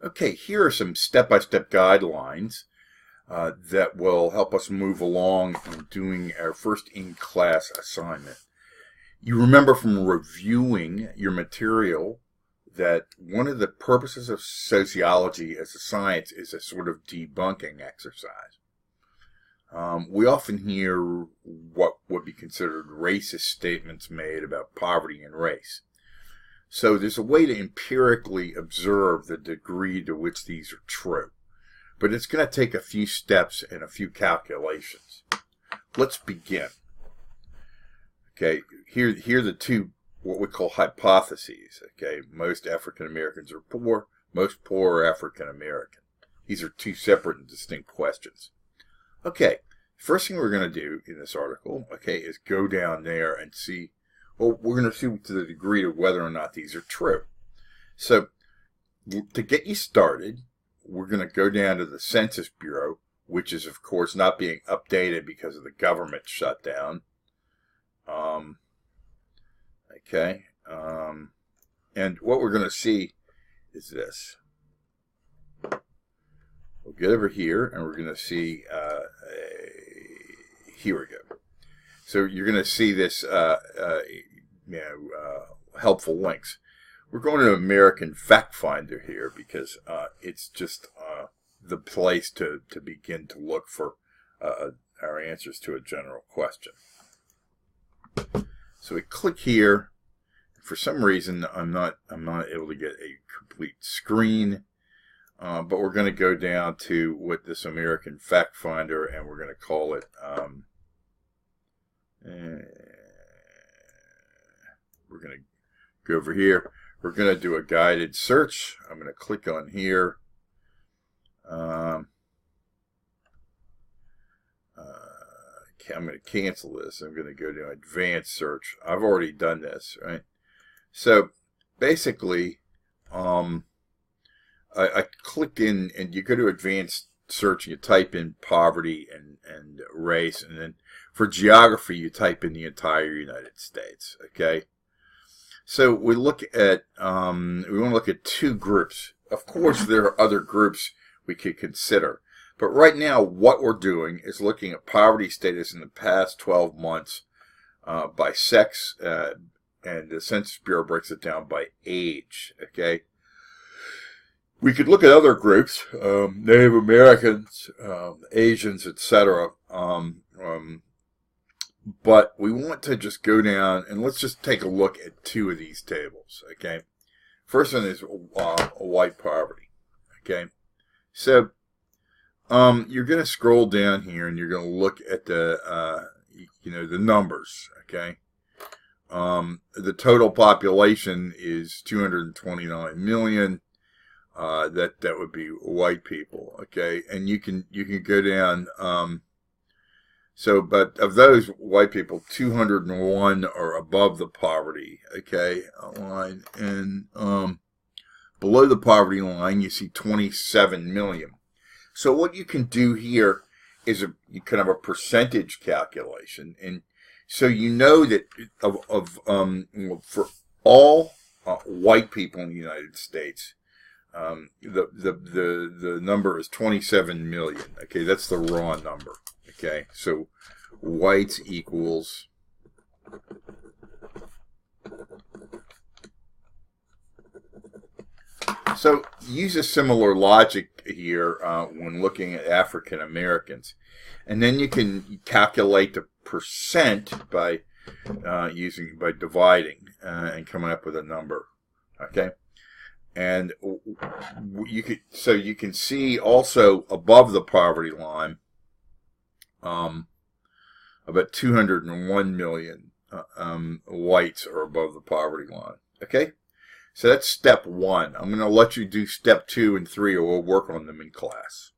Okay, here are some step-by-step guidelines that will help us move along in doing our first in-class assignment. You remember from reviewing your material that one of the purposes of sociology as a science is a sort of debunking exercise. We often hear what would be considered racist statements made about poverty and race. So there's a way to empirically observe the degree to which these are true. But it's going to take a few steps and a few calculations. Let's begin. Okay, here are the two, what we call hypotheses. Okay, most African Americans are poor. Most poor are African American. These are two separate and distinct questions. Okay, first thing we're going to do in this article, okay, is go down there and see. Well, we're going to see to the degree of whether or not these are true. So, to get you started, we're going to go down to the Census Bureau, which is, of course, not being updated because of the government shutdown. And what we're going to see is this. We'll get over here, and we're going to see, here we go. So you're going to see this, helpful links. We're going to American Fact Finder here because it's just the place to begin to look for our answers to a general question. So we click here. For some reason, I'm not able to get a complete screen, but we're going to go down to what this American Fact Finder, and we're going to call it. We're going to go over here. We're going to do a guided search. I'm going to click on here. I'm going to cancel this. I'm going to go to advanced search. I've already done this, right? So basically, I clicked in, and you go to advanced search, and you type in poverty and race, and then for geography, you type in the entire United States, okay? So we look at, we want to look at two groups. Of course, there are other groups we could consider. But right now, what we're doing is looking at poverty status in the past 12 months by sex, and the Census Bureau breaks it down by age, okay? We could look at other groups, Native Americans, Asians, etc., but we want to just go down and let's just take a look at two of these tables, okay? First one is white poverty, okay? So you're going to scroll down here and you're going to look at the, the numbers, okay? The total population is 229 million. That would be white people, okay? And you can go down. But of those white people, 201 are above the poverty, okay, line, and below the poverty line, you see 27 million. So what you can do here is kind of a percentage calculation, and so you know that for all white people in the United States, the number is 27 million. Okay, that's the raw number. Okay, so whites equals so use a similar logic here when looking at African Americans, and then you can calculate the percent by dividing and coming up with a number. Okay. And you can see also above the poverty line, about 201 million whites are above the poverty line. Okay, so that's step one. I'm going to let you do step 2 and 3, or we'll work on them in class.